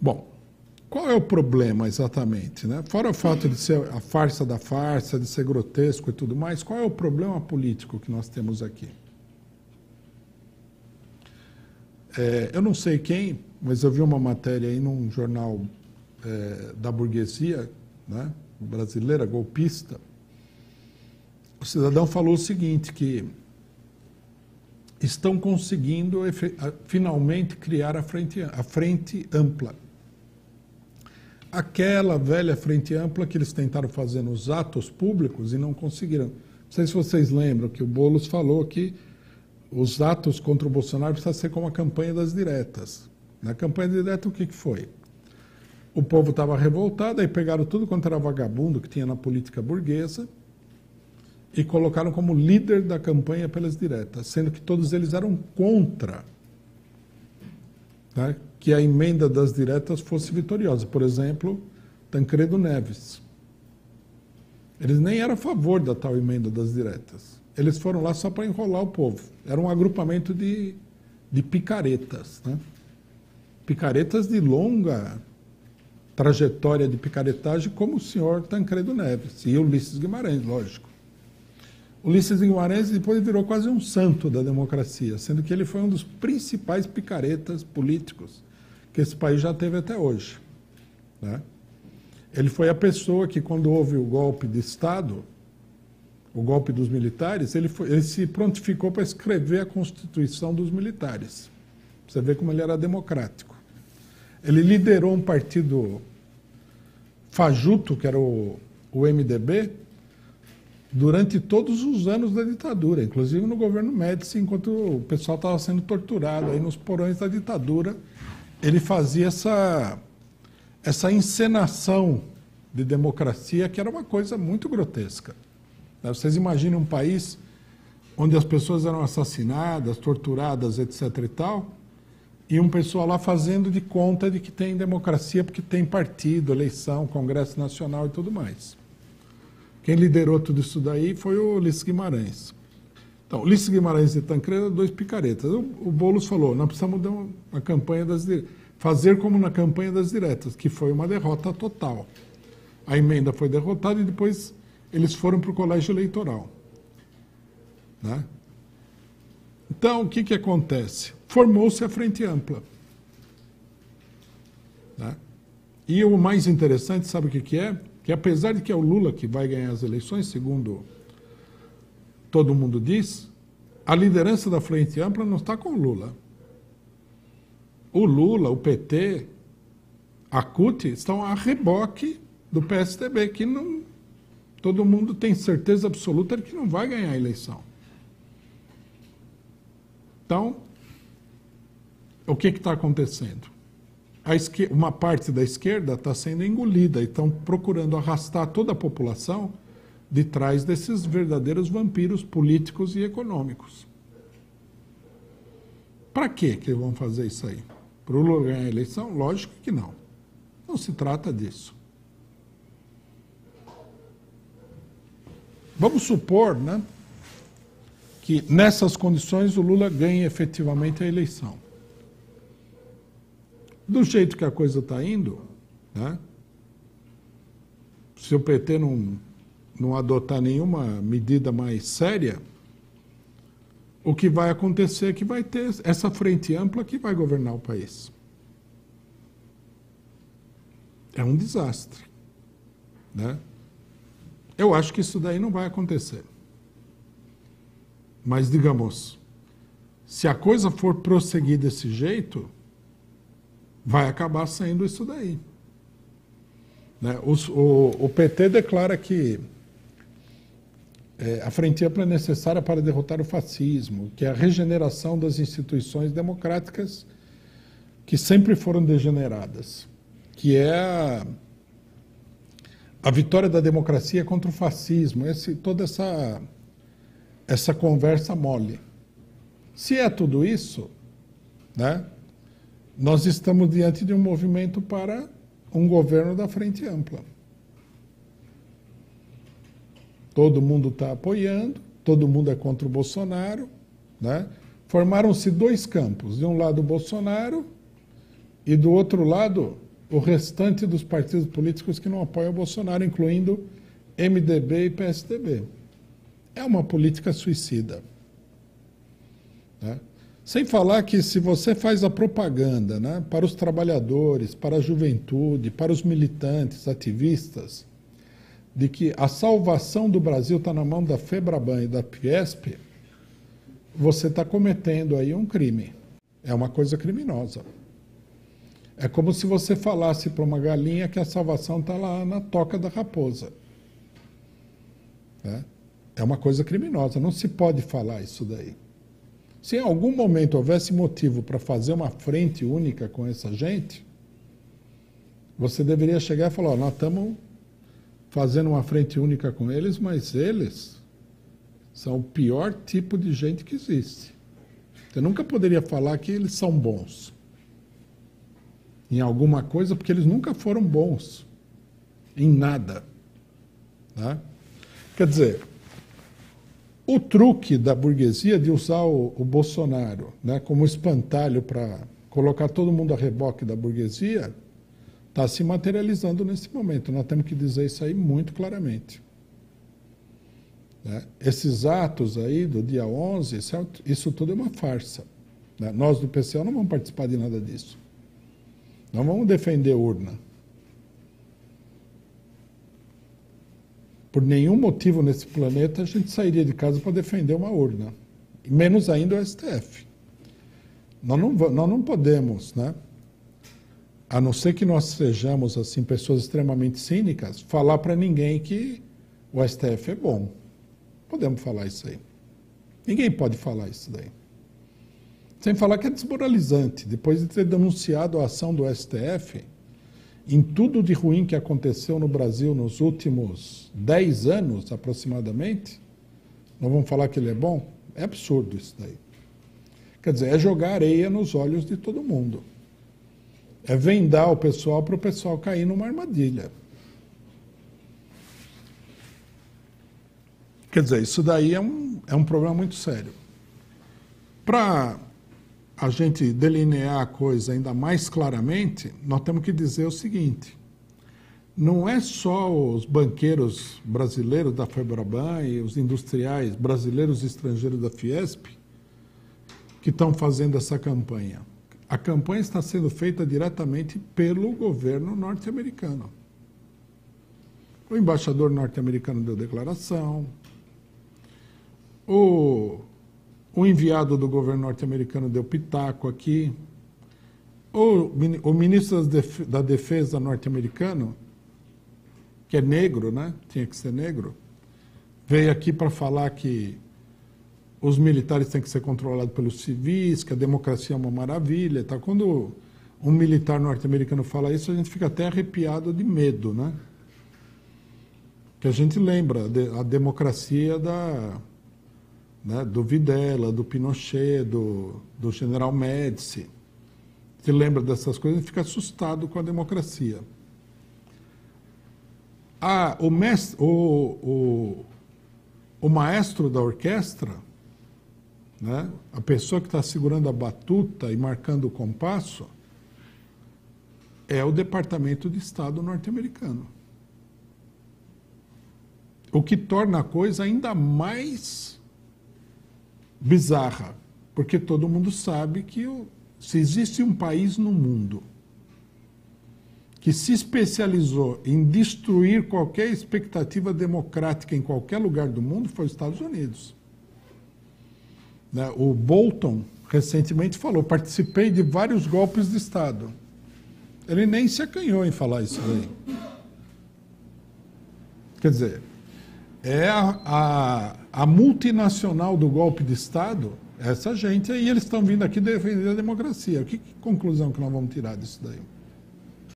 Bom, qual é o problema exatamente, né? Fora o fato de ser a farsa da farsa, de ser grotesco e tudo mais, qual é o problema político que nós temos aqui? Eu não sei quem, mas eu vi uma matéria aí num jornal da burguesia, né, brasileira, golpista. O cidadão falou o seguinte, que estão conseguindo finalmente criar a frente ampla. Aquela velha frente ampla que eles tentaram fazer nos atos públicos e não conseguiram. Não sei se vocês lembram que o Boulos falou que os atos contra o Bolsonaro precisam ser como a campanha das diretas. Na campanha direta, o que foi? O povo estava revoltado, aí pegaram tudo quanto era vagabundo que tinha na política burguesa e colocaram como líder da campanha pelas diretas, sendo que todos eles eram contra, né, que a emenda das diretas fosse vitoriosa. Por exemplo, Tancredo Neves. Eles nem eram a favor da tal emenda das diretas. Eles foram lá só para enrolar o povo. Era um agrupamento de picaretas, né? Picaretas de longa trajetória de picaretagem, como o senhor Tancredo Neves e Ulisses Guimarães, lógico. Ulisses Guimarães depois virou quase um santo da democracia, sendo que ele foi um dos principais picaretas políticos que esse país já teve até hoje, né? Ele foi a pessoa que, quando houve o golpe de Estado, o golpe dos militares, ele se prontificou para escrever a Constituição dos militares. Você vê como ele era democrático. Ele liderou um partido fajuto, que era o MDB, durante todos os anos da ditadura, inclusive no governo Médici, enquanto o pessoal estava sendo torturado aí nos porões da ditadura, ele fazia essa encenação de democracia que era uma coisa muito grotesca. Vocês imaginem um país onde as pessoas eram assassinadas, torturadas, etc. e tal, e um pessoal lá fazendo de conta de que tem democracia porque tem partido, eleição, Congresso Nacional e tudo mais. Quem liderou tudo isso daí foi o Ulisses Guimarães. Então, Ulisses Guimarães e Tancredo, dois picaretas. O Boulos falou, nós precisamos dar uma campanha fazer como na campanha das diretas, que foi uma derrota total. A emenda foi derrotada e depois eles foram para o colégio eleitoral, né? Então, o que acontece? Formou-se a frente ampla, né? E o mais interessante, sabe o que é? Que apesar de que é o Lula que vai ganhar as eleições, segundo todo mundo diz, a liderança da frente ampla não está com o Lula. O Lula, o PT, a CUT estão a reboque do PSDB, que não, todo mundo tem certeza absoluta de que não vai ganhar a eleição. Então, o que está acontecendo? Uma parte da esquerda está sendo engolida e estão procurando arrastar toda a população de trás desses verdadeiros vampiros políticos e econômicos. Para que vão fazer isso aí? Para o Lula ganhar a eleição? Lógico que não. Não se trata disso. Vamos supor, né, que nessas condições o Lula ganhe efetivamente a eleição. Do jeito que a coisa está indo, né, se o PT não adotar nenhuma medida mais séria, o que vai acontecer é que vai ter essa frente ampla que vai governar o país. É um desastre, né? Eu acho que isso daí não vai acontecer. Mas, digamos, se a coisa for prosseguir desse jeito, vai acabar sendo isso daí, né? O PT declara que a frente ampla é necessária para derrotar o fascismo, que é a regeneração das instituições democráticas que sempre foram degeneradas, que é a vitória da democracia contra o fascismo, toda essa conversa mole. Se é tudo isso, né, nós estamos diante de um movimento para um governo da frente ampla. Todo mundo está apoiando, todo mundo é contra o Bolsonaro, né? Formaram-se dois campos, de um lado o Bolsonaro e do outro lado o restante dos partidos políticos que não apoiam o Bolsonaro, incluindo MDB e PSDB. É uma política suicida. Né? Sem falar que se você faz a propaganda, né, para os trabalhadores, para a juventude, para os militantes, ativistas, de que a salvação do Brasil está na mão da FEBRABAN e da Fiesp, você está cometendo aí um crime. É uma coisa criminosa. É como se você falasse para uma galinha que a salvação está lá na toca da raposa. É uma coisa criminosa, não se pode falar isso daí. Se em algum momento houvesse motivo para fazer uma frente única com essa gente, você deveria chegar e falar, ó, nós estamos fazendo uma frente única com eles, mas eles são o pior tipo de gente que existe. Você nunca poderia falar que eles são bons em alguma coisa, porque eles nunca foram bons em nada. Né? Quer dizer, o truque da burguesia de usar o Bolsonaro, né, como espantalho para colocar todo mundo a reboque da burguesia está se materializando nesse momento. Nós temos que dizer isso aí muito claramente. Né? Esses atos aí do dia 11, isso tudo é uma farsa. Né? Nós do PCO não vamos participar de nada disso. Não vamos defender urna. Por nenhum motivo nesse planeta a gente sairia de casa para defender uma urna. Menos ainda o STF. Nós não podemos, né? A não ser que nós sejamos assim, pessoas extremamente cínicas, falar para ninguém que o STF é bom. Podemos falar isso aí. Ninguém pode falar isso daí. Sem falar que é desmoralizante. Depois de ter denunciado a ação do STF, em tudo de ruim que aconteceu no Brasil nos últimos 10 anos, aproximadamente, não vamos falar que ele é bom? É absurdo isso daí. Quer dizer, é jogar areia nos olhos de todo mundo. É vendar o pessoal para o pessoal cair numa armadilha. Quer dizer, isso daí é um problema muito sério. Para a gente delinear a coisa ainda mais claramente, nós temos que dizer o seguinte, não é só os banqueiros brasileiros da FEBRABAN e os industriais brasileiros e estrangeiros da Fiesp que estão fazendo essa campanha. A campanha está sendo feita diretamente pelo governo norte-americano. O embaixador norte-americano deu declaração, o enviado do governo norte-americano deu pitaco aqui, o ministro da Defesa norte-americano, que é negro, né? Tinha que ser negro, veio aqui para falar que os militares têm que ser controlados pelos civis, que a democracia é uma maravilha. Tá? Quando um militar norte-americano fala isso, a gente fica até arrepiado de medo, né? Que a gente lembra a democracia do Videla, do Pinochet, do general Médici. Se lembra dessas coisas e fica assustado com a democracia. O maestro da orquestra, né, a pessoa que está segurando a batuta e marcando o compasso, é o Departamento de Estado norte-americano. O que torna a coisa ainda mais bizarra, porque todo mundo sabe que se existe um país no mundo que se especializou em destruir qualquer expectativa democrática em qualquer lugar do mundo, foi os Estados Unidos. O Bolton recentemente falou, participei de vários golpes de Estado. Ele nem se acanhou em falar isso aí. Quer dizer, é a multinacional do golpe de Estado, essa gente aí, eles estão vindo aqui defender a democracia. Que conclusão que nós vamos tirar disso daí?